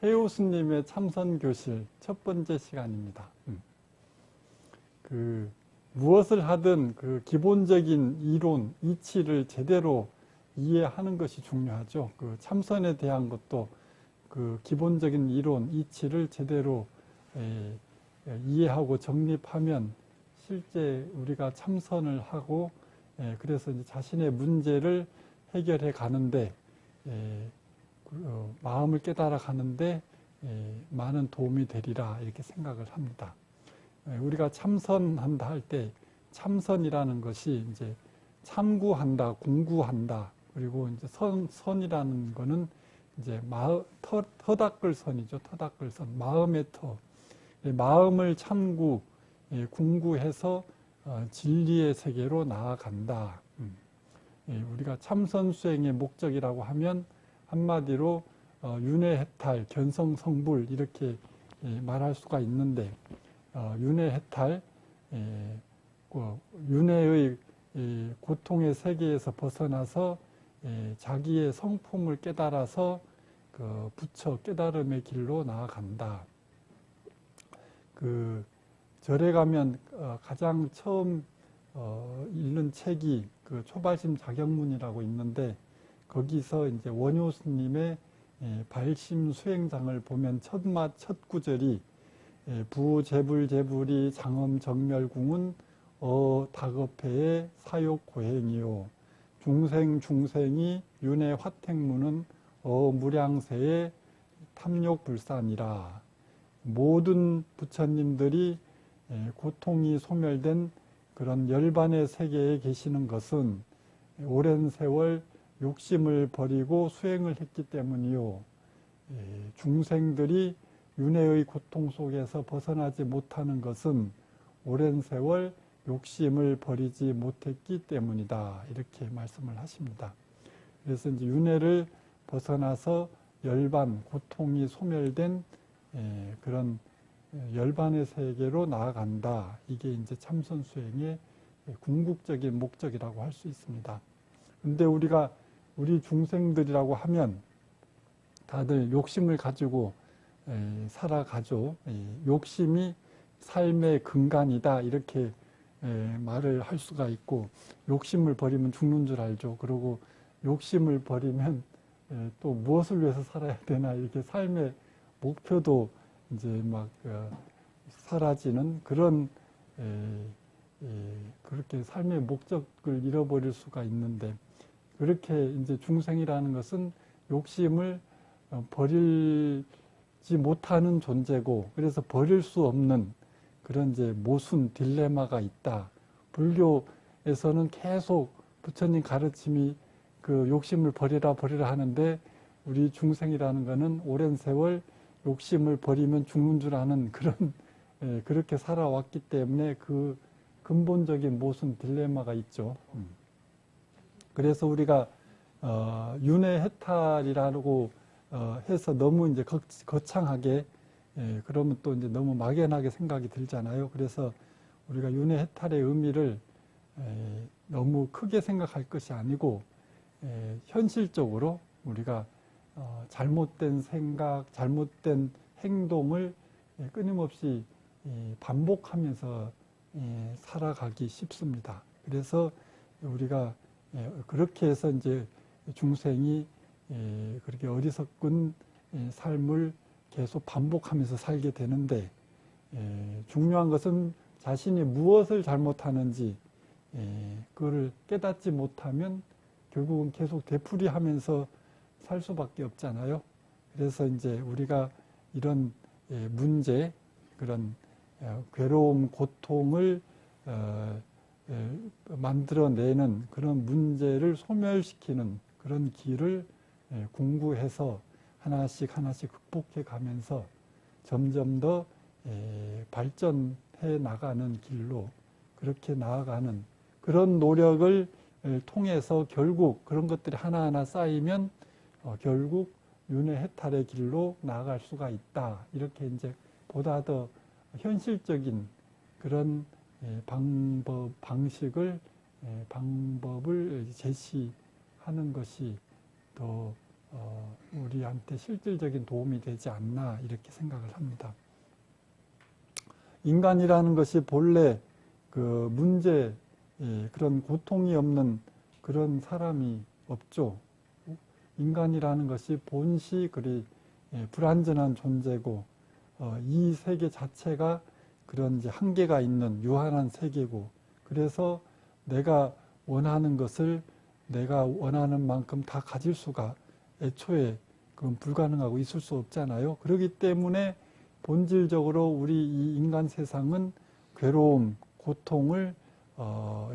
해우수님의 참선교실 첫 번째 시간입니다. 무엇을 하든 그 기본적인 이론, 이치를 제대로 이해하는 것이 중요하죠. 그 참선에 대한 것도 그 기본적인 이론, 이치를 제대로 이해하고 정립하면 실제 우리가 참선을 하고 그래서 이제 자신의 문제를 해결해 가는데 마음을 깨달아 가는데 많은 도움이 되리라 이렇게 생각을 합니다. 우리가 참선한다 할 때 참선이라는 것이 이제 참구한다, 공구한다. 그리고 이제 선이라는 거는 이제 터 닦을 선이죠. 터 닦을 선. 마음의 터. 마음을 참구, 공구해서 진리의 세계로 나아간다. 우리가 참선 수행의 목적이라고 하면 한마디로 윤회해탈, 견성성불 이렇게 말할 수가 있는데 윤회해탈, 윤회의 고통의 세계에서 벗어나서 자기의 성품을 깨달아서 그 부처 깨달음의 길로 나아간다. 그 절에 가면 가장 처음 읽는 책이 그 초발심 자격문이라고 있는데 거기서 이제 원효스님의 발심 수행장을 보면 첫 구절이 부재불재불이 장엄 정멸궁은 다급해의 사욕 고행이요 중생이 윤회 화택문은 무량세의 탐욕 불산이라. 모든 부처님들이 고통이 소멸된 그런 열반의 세계에 계시는 것은 오랜 세월 욕심을 버리고 수행을 했기 때문이요. 중생들이 윤회의 고통 속에서 벗어나지 못하는 것은 오랜 세월 욕심을 버리지 못했기 때문이다. 이렇게 말씀을 하십니다. 그래서 이제 윤회를 벗어나서 열반, 고통이 소멸된 그런 열반의 세계로 나아간다. 이게 이제 참선 수행의 궁극적인 목적이라고 할 수 있습니다. 근데 우리 중생들이라고 하면 다들 욕심을 가지고 살아가죠. 욕심이 삶의 근간이다. 이렇게 말을 할 수가 있고, 욕심을 버리면 죽는 줄 알죠. 그리고 욕심을 버리면 또 무엇을 위해서 살아야 되나, 이렇게 삶의 목표도 이제 막 사라지는 그런 그렇게 삶의 목적을 잃어버릴 수가 있는데, 그렇게 이제 중생이라는 것은 욕심을 버리지 못하는 존재고, 그래서 버릴 수 없는 그런 이제 모순 딜레마가 있다. 불교에서는 계속 부처님 가르침이 그 욕심을 버리라 하는데, 우리 중생이라는 것은 오랜 세월 욕심을 버리면 죽는 줄 아는 그런 그렇게 살아왔기 때문에 그 근본적인 모순 딜레마가 있죠. 그래서 우리가 윤회해탈이라고 해서 너무 이제 거창하게 그러면 또 이제 너무 막연하게 생각이 들잖아요. 그래서 우리가 윤회해탈의 의미를 너무 크게 생각할 것이 아니고 현실적으로 우리가 잘못된 생각, 잘못된 행동을 끊임없이 반복하면서 살아가기 쉽습니다. 그래서 우리가 그렇게 해서 이제 중생이 그렇게 어리석은 삶을 계속 반복하면서 살게 되는데, 중요한 것은 자신이 무엇을 잘못하는지 그거를 깨닫지 못하면 결국은 계속 되풀이하면서 살 수밖에 없잖아요. 그래서 이제 우리가 이런 문제, 그런 괴로움, 고통을 만들어내는 그런 문제를 소멸시키는 그런 길을 공부해서 하나씩 극복해 가면서 점점 더 발전해 나가는 길로 그렇게 나아가는 그런 노력을 통해서 결국 그런 것들이 하나하나 쌓이면 결국 윤회해탈의 길로 나아갈 수가 있다. 이렇게 이제 보다 더 현실적인 그런 방법을 제시하는 것이 더 우리한테 실질적인 도움이 되지 않나 이렇게 생각을 합니다. 인간이라는 것이 본래 그 문제, 그런 고통이 없는 그런 사람이 없죠. 인간이라는 것이 본시 그리 불완전한 존재고, 이 세계 자체가 그런 이제 한계가 있는 유한한 세계고, 그래서 내가 원하는 것을 내가 원하는 만큼 다 가질 수가 애초에 그건 불가능하고 있을 수 없잖아요. 그렇기 때문에 본질적으로 우리 이 인간 세상은 괴로움, 고통을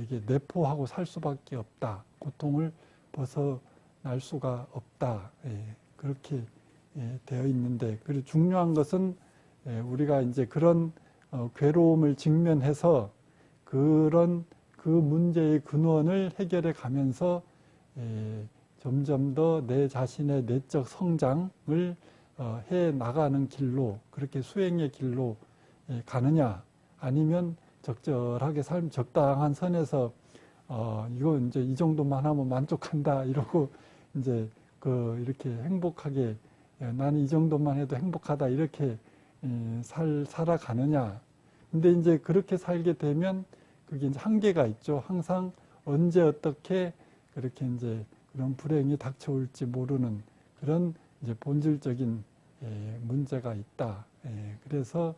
이게 내포하고 살 수밖에 없다. 고통을 벗어날 수가 없다. 그렇게 되어 있는데, 그리고 중요한 것은 우리가 이제 그런 괴로움을 직면해서 그런 그 문제의 근원을 해결해 가면서 점점 더 내 자신의 내적 성장을 해 나가는 길로, 그렇게 수행의 길로 가느냐, 아니면 적절하게 적당한 선에서 이거 이제 이 정도만 하면 만족한다 이러고 이제 이렇게 행복하게 나는 이 정도만 해도 행복하다 이렇게 살아가느냐. 근데 이제 그렇게 살게 되면 그게 이제 한계가 있죠. 항상 언제 어떻게 그렇게 이제 그런 불행이 닥쳐올지 모르는 그런 이제 본질적인 문제가 있다. 그래서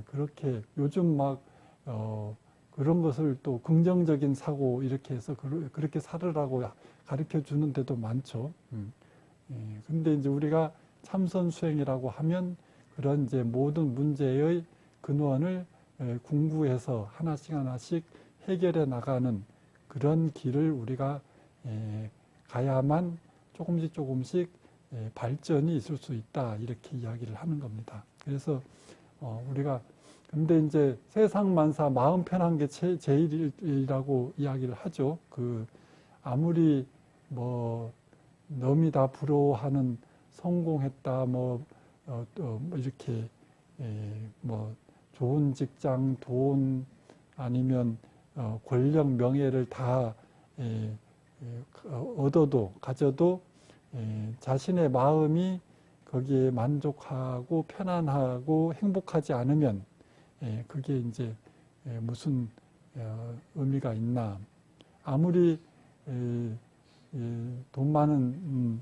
그렇게 요즘 막 그런 것을 또 긍정적인 사고 이렇게 해서 그렇게 살으라고 가르쳐 주는 데도 많죠. 근데 이제 우리가 참선 수행이라고 하면 그런 이제 모든 문제의 근원을 궁구해서 하나씩 하나씩 해결해 나가는 그런 길을 우리가 가야만 조금씩 발전이 있을 수 있다 이렇게 이야기를 하는 겁니다. 그래서 우리가 근데 이제 세상 만사 마음 편한 게 제일이라고 이야기를 하죠. 아무리 뭐 남이 다 부러워하는 성공했다 뭐 이렇게 뭐 좋은 직장, 돈 아니면 권력, 명예를 다 얻어도 가져도 자신의 마음이 거기에 만족하고 편안하고 행복하지 않으면 그게 이제 무슨 의미가 있나. 아무리 돈 많은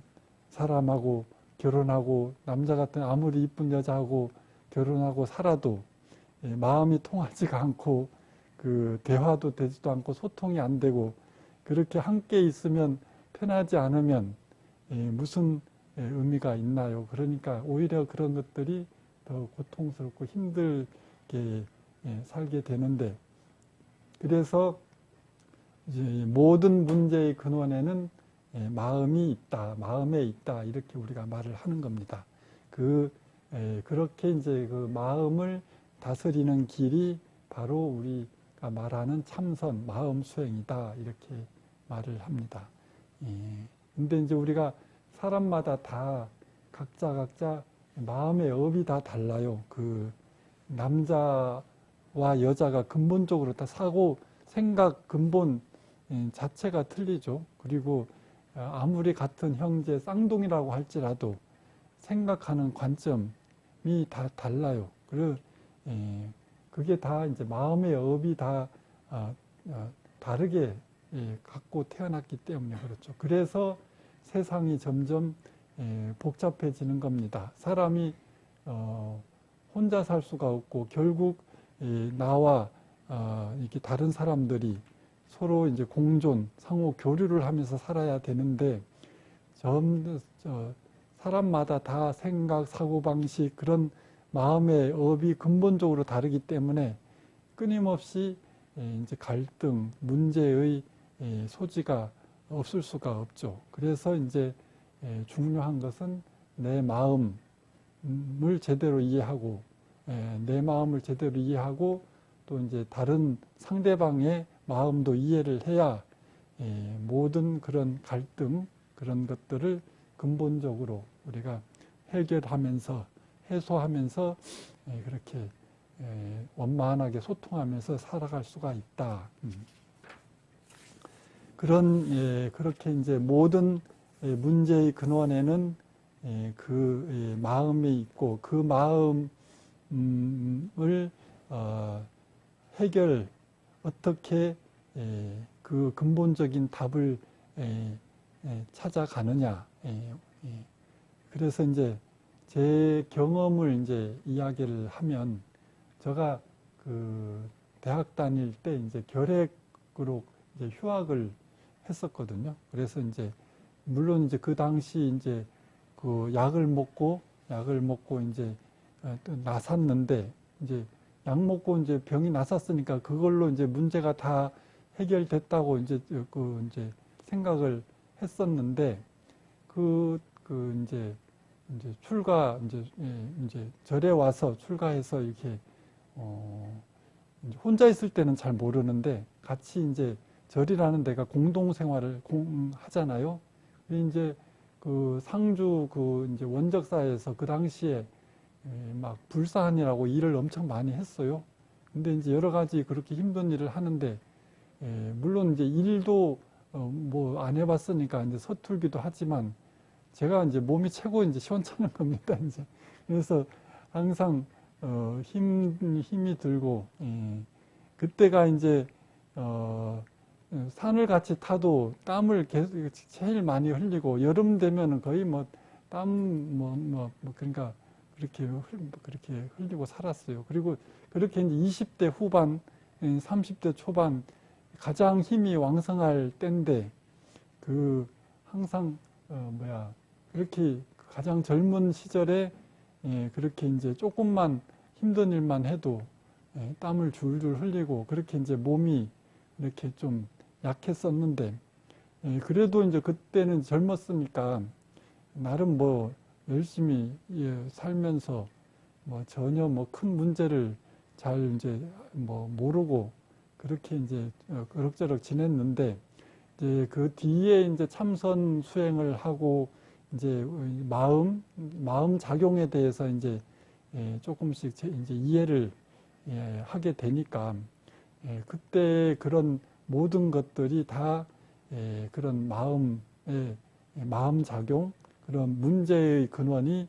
사람하고 결혼하고 남자 같은 아무리 이쁜 여자하고 결혼하고 살아도 마음이 통하지가 않고 그 대화도 되지도 않고 소통이 안 되고 그렇게 함께 있으면 편하지 않으면 무슨 의미가 있나요? 그러니까 오히려 그런 것들이 더 고통스럽고 힘들게 살게 되는데, 그래서 이제 모든 문제의 근원에는 마음이 있다, 마음에 있다 이렇게 우리가 말을 하는 겁니다. 그렇게 이제 그 마음을 다스리는 길이 바로 우리가 말하는 참선, 마음 수행이다 이렇게 말을 합니다. 근데 이제 우리가 사람마다 다 각자 마음의 업이 다 달라요. 그 남자와 여자가 근본적으로 다 생각 근본 자체가 틀리죠. 그리고 아무리 같은 형제 쌍둥이라고 할지라도 생각하는 관점이 다 달라요. 그리고 그게 다 이제 마음의 업이 다 다르게 갖고 태어났기 때문에 그렇죠. 그래서 세상이 점점 복잡해지는 겁니다. 사람이 혼자 살 수가 없고 결국 나와 이렇게 다른 사람들이 서로 이제 공존, 상호 교류를 하면서 살아야 되는데 사람마다 다 생각, 사고방식, 그런 마음의 업이 근본적으로 다르기 때문에 끊임없이 이제 갈등, 문제의 소지가 없을 수가 없죠. 그래서 이제 중요한 것은 내 마음을 제대로 이해하고, 내 마음을 제대로 이해하고 또 이제 다른 상대방의 마음도 이해를 해야 모든 그런 갈등, 그런 것들을 근본적으로 우리가 해결하면서 해소하면서 그렇게 원만하게 소통하면서 살아갈 수가 있다. 그렇게 이제 모든 문제의 근원에는 그 마음이 있고 그 마음을 어떻게 그 근본적인 답을 찾아가느냐. 그래서 이제 제 경험을 이제 이야기를 하면, 제가 그 대학 다닐 때 이제 결핵으로 이제 휴학을 했었거든요. 그래서 이제 물론 이제 그 당시 이제 그 약을 먹고 이제 또 나섰는데, 이제 약 먹고 이제 병이 나섰으니까 그걸로 이제 문제가 다 해결됐다고 이제 이제 생각을 했었는데, 이제 이제 절에 와서 출가해서 이렇게 이제 혼자 있을 때는 잘 모르는데, 같이 이제 절이라는 데가 공동 생활을 하잖아요. 이제 그 상주 이제 원적사에서 그 당시에 막 불사한이라고 일을 엄청 많이 했어요. 근데 이제 여러 가지 그렇게 힘든 일을 하는데, 물론 이제 일도 뭐 안 해봤으니까 이제 서툴기도 하지만, 제가 이제 몸이 최고 이제 시원찮은 겁니다, 이제. 그래서 항상 힘이 들고, 그때가 이제 산을 같이 타도 땀을 계속 제일 많이 흘리고, 여름 되면은 거의 뭐 그러니까 그렇게 흘리고 살았어요. 그리고 그렇게 이제 20대 후반, 30대 초반 가장 힘이 왕성할 때인데, 항상 그렇게 가장 젊은 시절에 그렇게 이제 조금만 힘든 일만 해도 땀을 줄줄 흘리고, 그렇게 이제 몸이 이렇게 좀 약했었는데, 그래도 이제 그때는 젊었으니까 나름 뭐 열심히 살면서 뭐 전혀 뭐 큰 문제를 잘 이제 뭐 모르고 그렇게 이제 그럭저럭 지냈는데, 이제 그 뒤에 이제 참선 수행을 하고 이제 마음 작용에 대해서 이제 조금씩 이제 이해를 하게 되니까, 그때 그런 모든 것들이 다 그런 마음 작용, 그런 문제의 근원이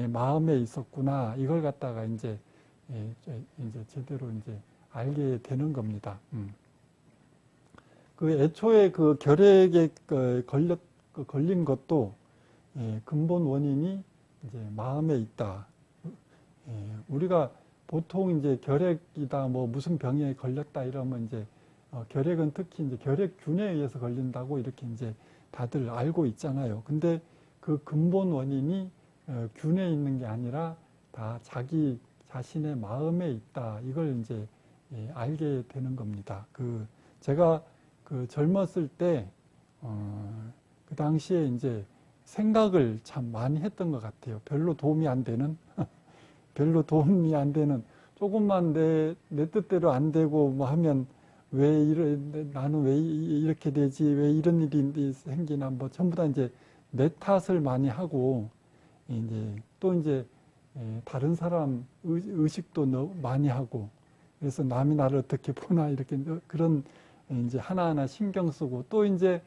마음에 있었구나. 이걸 갖다가 이제 제대로 이제 알게 되는 겁니다. 그 애초에 그 결핵에 걸린 것도 근본 원인이 이제 마음에 있다. 우리가 보통 이제 결핵이다, 뭐 무슨 병에 걸렸다 이러면 이제 결핵은 특히 이제 결핵균에 의해서 걸린다고 이렇게 이제 다들 알고 있잖아요. 근데 그 근본 원인이 균에 있는 게 아니라 다 자기 자신의 마음에 있다. 이걸 이제 알게 되는 겁니다. 제가 젊었을 때 그 당시에 이제 생각을 참 많이 했던 것 같아요. 별로 도움이 안 되는 조금만 내 뜻대로 안 되고 뭐 하면 나는 왜 이렇게 되지, 왜 이런 일이 생기나, 뭐 전부 다 이제 내 탓을 많이 하고, 이제 또 이제 다른 사람 의식도 많이 하고, 그래서 남이 나를 어떻게 보나 이렇게 그런 이제 하나하나 신경 쓰고, 또 이제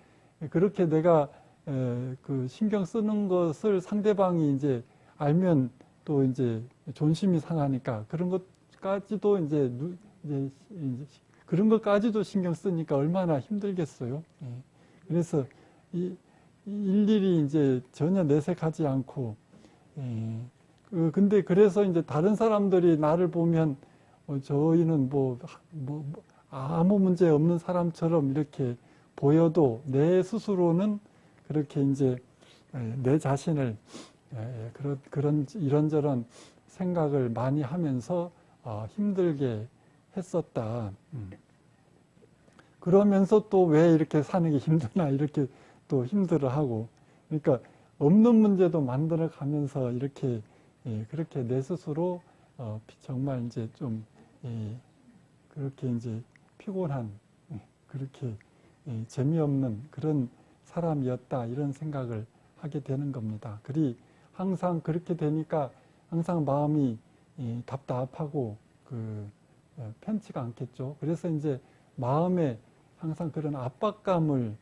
그렇게 내가 그 신경 쓰는 것을 상대방이 이제 알면 또 이제 존심이 상하니까, 그런 것까지도 이제 그런 것까지도 신경 쓰니까 얼마나 힘들겠어요. 그래서 일일이 이제 전혀 내색하지 않고, 근데 그래서 이제 다른 사람들이 나를 보면 저희는 아무 문제 없는 사람처럼 이렇게 보여도, 내 스스로는 그렇게 이제 내 자신을 그런 이런저런 생각을 많이 하면서 힘들게 했었다. 그러면서 또 왜 이렇게 사는 게 힘드나 이렇게 또 힘들어하고, 그러니까 없는 문제도 만들어 가면서 이렇게 그렇게 내 스스로 정말 이제 좀 그렇게 이제 피곤한, 그렇게 재미없는 그런 사람이었다, 이런 생각을 하게 되는 겁니다. 항상 그렇게 되니까 항상 마음이 답답하고 편치가 않겠죠. 그래서 이제 마음에 항상 그런 압박감을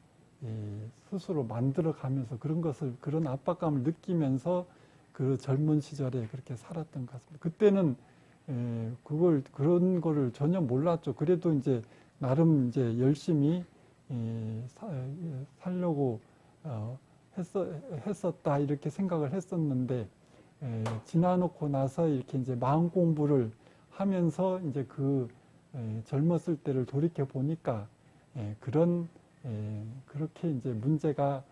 스스로 만들어가면서 그런 압박감을 느끼면서 그 젊은 시절에 그렇게 살았던 것 같습니다. 그때는 그런 거를 전혀 몰랐죠. 그래도 이제 나름 이제 열심히 살려고 했었다 이렇게 생각을 했었는데, 지나놓고 나서 이렇게 이제 마음 공부를 하면서 이제 젊었을 때를 돌이켜 보니까 그렇게 이제 문제가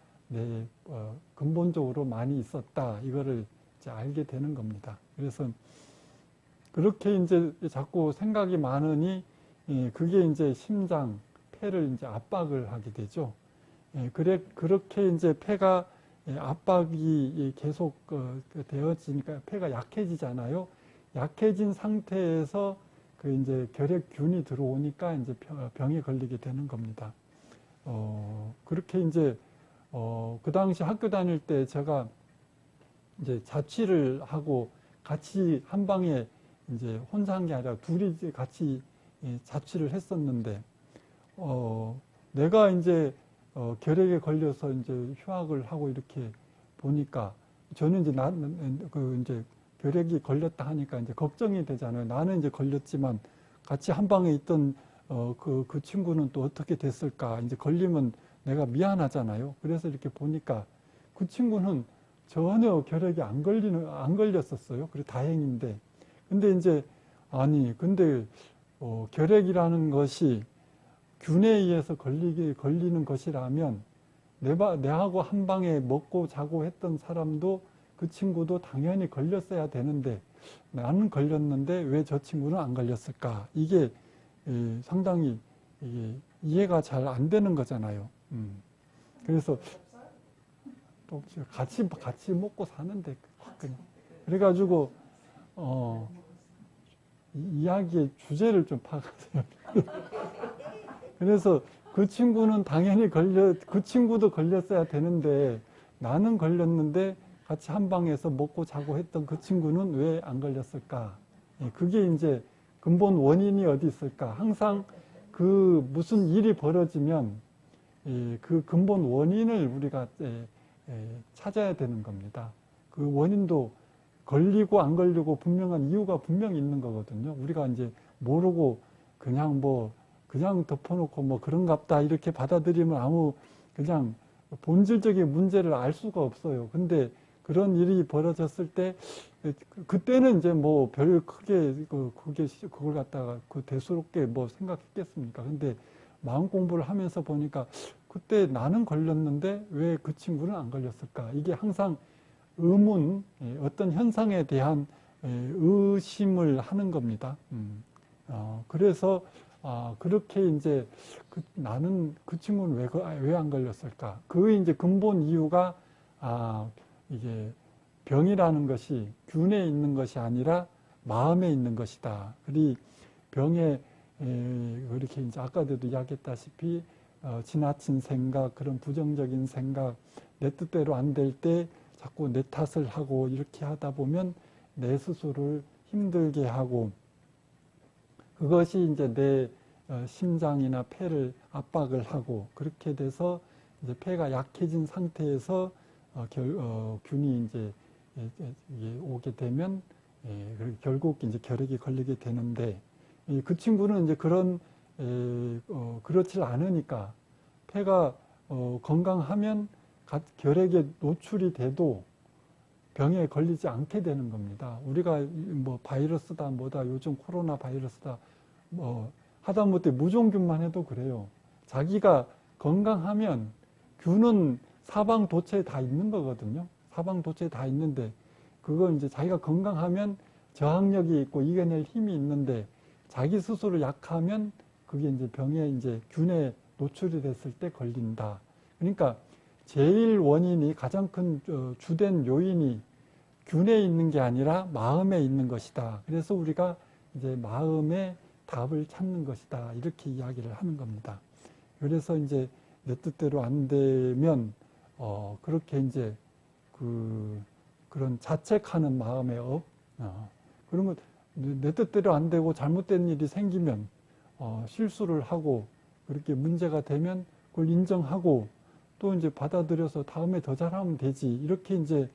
근본적으로 많이 있었다 이거를 이제 알게 되는 겁니다. 그래서 그렇게 이제 자꾸 생각이 많으니 그게 이제 심장, 폐를 이제 압박을 하게 되죠. 그렇게 이제 폐가 압박이 계속 되어지니까 폐가 약해지잖아요. 약해진 상태에서 이제 결핵균이 들어오니까 이제 병에 걸리게 되는 겁니다. 그렇게 이제 그 당시 학교 다닐 때 제가 이제 자취를 하고 같이 한 방에 이제 혼자 한 게 아니라 둘이 같이 자취를 했었는데, 내가 이제 결핵에 걸려서 이제 휴학을 하고 이렇게 보니까 저는 이제 이제 결핵이 걸렸다 하니까 이제 걱정이 되잖아요. 나는 이제 걸렸지만 같이 한 방에 있던 그 친구는 또 어떻게 됐을까? 이제 걸리면 내가 미안하잖아요. 그래서 이렇게 보니까 그 친구는 전혀 결핵이 안 걸렸었어요. 그래 다행인데. 근데 이제 근데 결핵이라는 것이 균에 의해서 걸리는 것이라면 내하고 한 방에 먹고 자고 했던 사람도 그 친구도 당연히 걸렸어야 되는데 나는 걸렸는데 왜 저 친구는 안 걸렸을까? 이게 상당히 이해가 잘 안 되는 거잖아요. 그래서 또 같이 먹고 사는데 그냥 그래가지고 이야기의 주제를 좀 파악하세요. 그래서 그 친구는 당연히 그 친구도 걸렸어야 되는데 나는 걸렸는데 같이 한 방에서 먹고 자고 했던 그 친구는 왜 안 걸렸을까? 그게 이제 근본 원인이 어디 있을까? 항상 무슨 일이 벌어지면 그 근본 원인을 우리가 찾아야 되는 겁니다. 그 원인도 걸리고 안 걸리고 분명한 이유가 분명히 있는 거거든요. 우리가 이제 모르고 그냥 덮어놓고 그런갑다 이렇게 받아들이면 그냥 본질적인 문제를 알 수가 없어요. 근데 그런 일이 벌어졌을 때 그때는 이제 별 크게 그걸 갖다가 대수롭게 생각했겠습니까? 근데 마음 공부를 하면서 보니까 그때 나는 걸렸는데 왜 그 친구는 안 걸렸을까? 이게 항상 의문, 어떤 현상에 대한 의심을 하는 겁니다. 그래서 그렇게 이제 나는 그 친구는 왜 안 걸렸을까? 그 이제 근본 이유가 이게 병이라는 것이 균에 있는 것이 아니라 마음에 있는 것이다. 그리 병에 이렇게 이제 아까도 이야기했다시피 지나친 생각, 그런 부정적인 생각, 내 뜻대로 안 될 때 자꾸 내 탓을 하고 이렇게 하다 보면 내 스스로를 힘들게 하고 그것이 이제 내 심장이나 폐를 압박을 하고 그렇게 돼서 이제 폐가 약해진 상태에서 균이 이제 오게 되면 결국 이제 결핵이 걸리게 되는데 그 친구는 이제 그렇지 않으니까 폐가 건강하면 결핵에 노출이 돼도 병에 걸리지 않게 되는 겁니다. 우리가 바이러스다 요즘 코로나 바이러스다 하다못해 무종균만 해도 그래요. 자기가 건강하면 균은 사방도처에 다 있는 거거든요. 사방도처에 다 있는데 그건 이제 자기가 건강하면 저항력이 있고 이겨낼 힘이 있는데 자기 스스로 약하면 그게 이제 병에 이제 균에 노출이 됐을 때 걸린다. 그러니까 제일 원인이 가장 큰 주된 요인이 균에 있는 게 아니라 마음에 있는 것이다. 그래서 우리가 이제 마음의 답을 찾는 것이다. 이렇게 이야기를 하는 겁니다. 그래서 이제 내 뜻대로 안 되면 그렇게 이제 그런 자책하는 마음의 그런 거 내 뜻대로 안 되고 잘못된 일이 생기면 실수를 하고 그렇게 문제가 되면 그걸 인정하고 또 이제 받아들여서 다음에 더 잘하면 되지. 이렇게 이제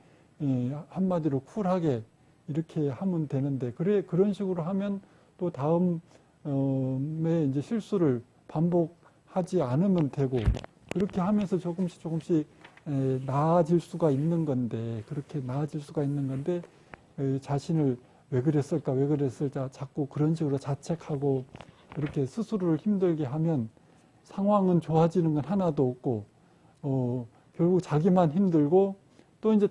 한마디로 쿨하게 이렇게 하면 되는데, 그런 식으로 하면 또 다음에 이제 실수를 반복하지 않으면 되고, 그렇게 하면서 조금씩 나아질 수가 있는 건데, 그렇게 나아질 수가 있는 건데, 자신을 왜 그랬을까 자꾸 그런 식으로 자책하고 그렇게 스스로를 힘들게 하면 상황은 좋아지는 건 하나도 없고, 결국 자기만 힘들고, 또 이제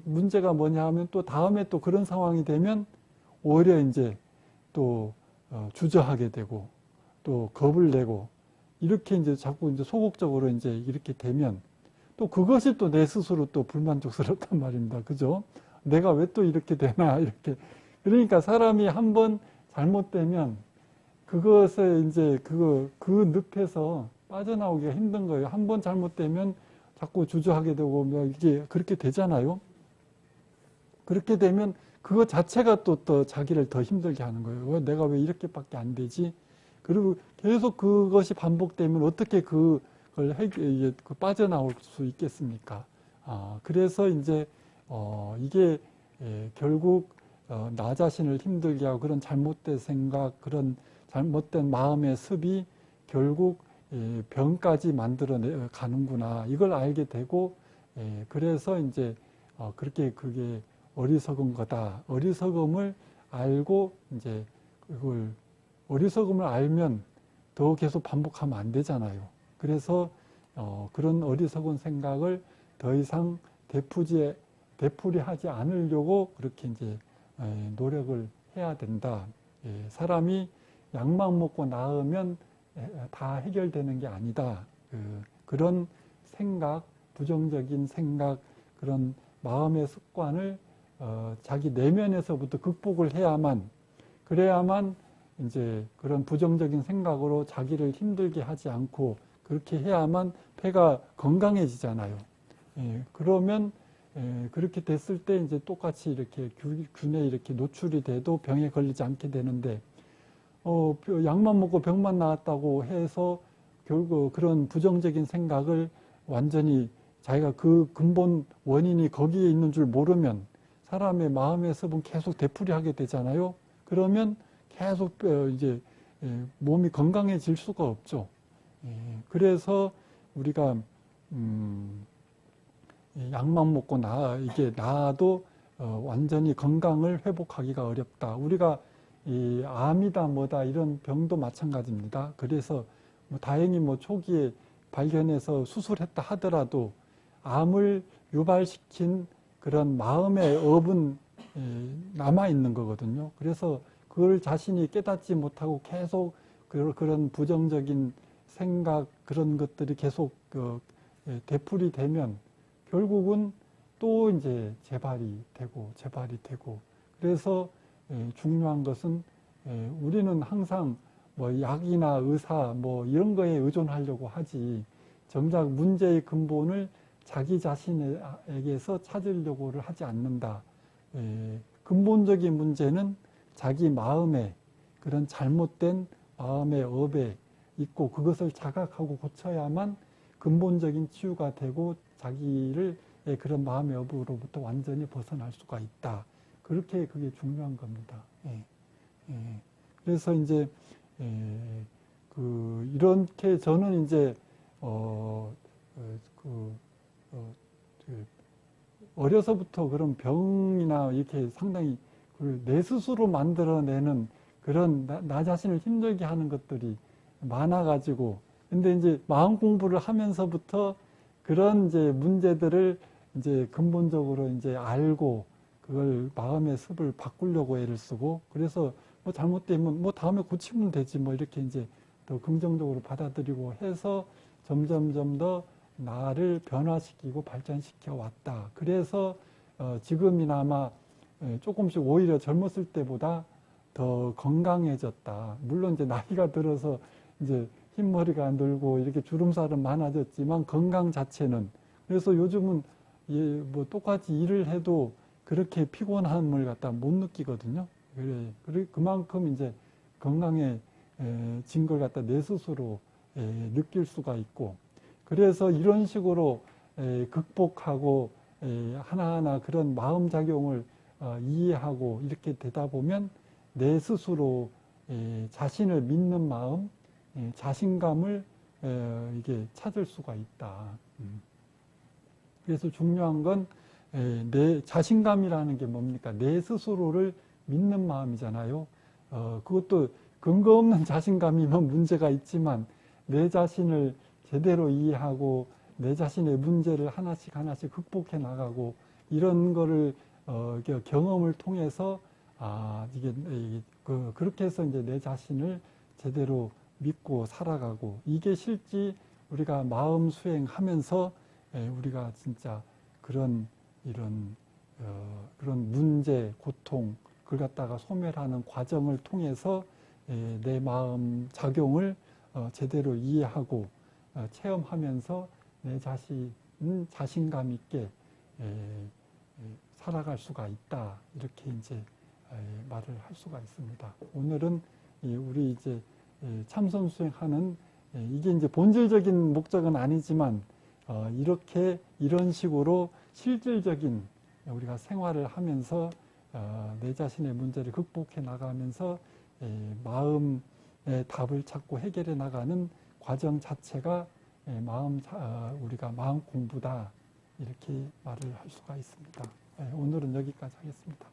문제가 뭐냐 하면 또 다음에 또 그런 상황이 되면 오히려 이제 또 주저하게 되고 또 겁을 내고, 이렇게 이제 자꾸 이제 소극적으로 이제 이렇게 되면 또 그것이 또 내 스스로 또 불만족스럽단 말입니다. 그죠? 내가 왜 또 이렇게 되나, 이렇게. 그러니까 사람이 한번 잘못되면 그것에 이제 그 늪에서 빠져나오기가 힘든 거예요. 한번 잘못되면 자꾸 주저하게 되고, 뭐 이게 그렇게 되잖아요. 그렇게 되면 그거 자체가 또 자기를 더 힘들게 하는 거예요. 내가 왜 이렇게밖에 안 되지? 그리고 계속 그것이 반복되면 어떻게 그걸 빠져나올 수 있겠습니까? 그래서 이제 이게 결국 나 자신을 힘들게 하고 그런 잘못된 생각, 그런 잘못된 마음의 습이 결국 병까지 만들어 가는구나, 이걸 알게 되고, 그래서 이제 그게 어리석은 거다. 어리석음을 알고 이제 그걸 어리석음을 알면 더 계속 반복하면 안 되잖아요. 그래서 그런 어리석은 생각을 더 이상 되풀이하지 않으려고 그렇게 이제 노력을 해야 된다. 사람이 약만 먹고 나으면 다 해결되는 게 아니다. 그런 생각, 부정적인 생각, 그런 마음의 습관을 자기 내면에서부터 극복을 그래야만 이제 그런 부정적인 생각으로 자기를 힘들게 하지 않고, 그렇게 해야만 폐가 건강해지잖아요. 그러면 그렇게 됐을 때 이제 똑같이 이렇게 균에 이렇게 노출이 돼도 병에 걸리지 않게 되는데, 약만 먹고 병만 나았다고 해서 결국 그런 부정적인 생각을 완전히 자기가 그 근본 원인이 거기에 있는 줄 모르면 사람의 마음의 습은 계속 되풀이하게 되잖아요. 그러면 계속 이제 몸이 건강해질 수가 없죠. 그래서 우리가 약만 먹고 이게 나아도 완전히 건강을 회복하기가 어렵다. 우리가 이 암이다 뭐다 이런 병도 마찬가지입니다. 그래서 다행히 초기에 발견해서 수술했다 하더라도 암을 유발시킨 그런 마음의 업은 남아 있는 거거든요. 그래서 그걸 자신이 깨닫지 못하고 계속 그런 부정적인 생각, 그런 것들이 계속 되풀이 되면 결국은 또 이제 재발이 되고 그래서 중요한 것은 우리는 항상 약이나 의사 이런 거에 의존하려고 하지, 정작 문제의 근본을 자기 자신에게서 찾으려고를 하지 않는다. 근본적인 문제는 자기 마음에, 그런 잘못된 마음의 업에 있고, 그것을 자각하고 고쳐야만 근본적인 치유가 되고 자기를 그런 마음의 업으로부터 완전히 벗어날 수가 있다. 그게 중요한 겁니다. 그래서 이제 이렇게 저는 이제 어려서부터 그런 병이나 이렇게 상당히 내 스스로 만들어내는 그런 나 자신을 힘들게 하는 것들이 많아가지고, 근데 이제 마음 공부를 하면서부터 그런 이제 문제들을 이제 근본적으로 이제 알고 그걸 마음의 습을 바꾸려고 애를 쓰고, 그래서 잘못되면 다음에 고치면 되지 이렇게 이제 더 긍정적으로 받아들이고 해서 점점 더 나를 변화시키고 발전시켜 왔다. 그래서 지금이나마 조금씩 오히려 젊었을 때보다 더 건강해졌다. 물론 이제 나이가 들어서 이제 흰머리가 늘고 이렇게 주름살은 많아졌지만 건강 자체는, 그래서 요즘은 똑같이 일을 해도 그렇게 피곤함을 갖다 못 느끼거든요. 그래 그만큼 이제 건강해진 걸 갖다 내 스스로 느낄 수가 있고, 그래서 이런 식으로 극복하고 하나하나 그런 마음작용을 이해하고 이렇게 되다 보면 내 스스로 자신을 믿는 마음, 자신감을 이게 찾을 수가 있다. 그래서 중요한 건 내 자신감이라는 게 뭡니까? 내 스스로를 믿는 마음이잖아요. 그것도 근거 없는 자신감이면 문제가 있지만 내 자신을 제대로 이해하고 내 자신의 문제를 하나씩 하나씩 극복해 나가고 이런 거를 경험을 통해서 이게 그렇게 해서 이제 내 자신을 제대로 믿고 살아가고 이게 실제 우리가 마음 수행하면서 우리가 진짜 그런 문제, 고통 그걸 갖다가 소멸하는 과정을 통해서 내 마음 작용을 제대로 이해하고 체험하면서 내 자신은 자신감 있게 살아갈 수가 있다. 이렇게 이제 말을 할 수가 있습니다. 오늘은 우리 이제 참선 수행하는 이게 이제 본질적인 목적은 아니지만 이런 식으로 실질적인 우리가 생활을 하면서 내 자신의 문제를 극복해 나가면서 마음의 답을 찾고 해결해 나가는 과정 자체가 우리가 마음 공부다 이렇게 말을 할 수가 있습니다. 오늘은 여기까지 하겠습니다.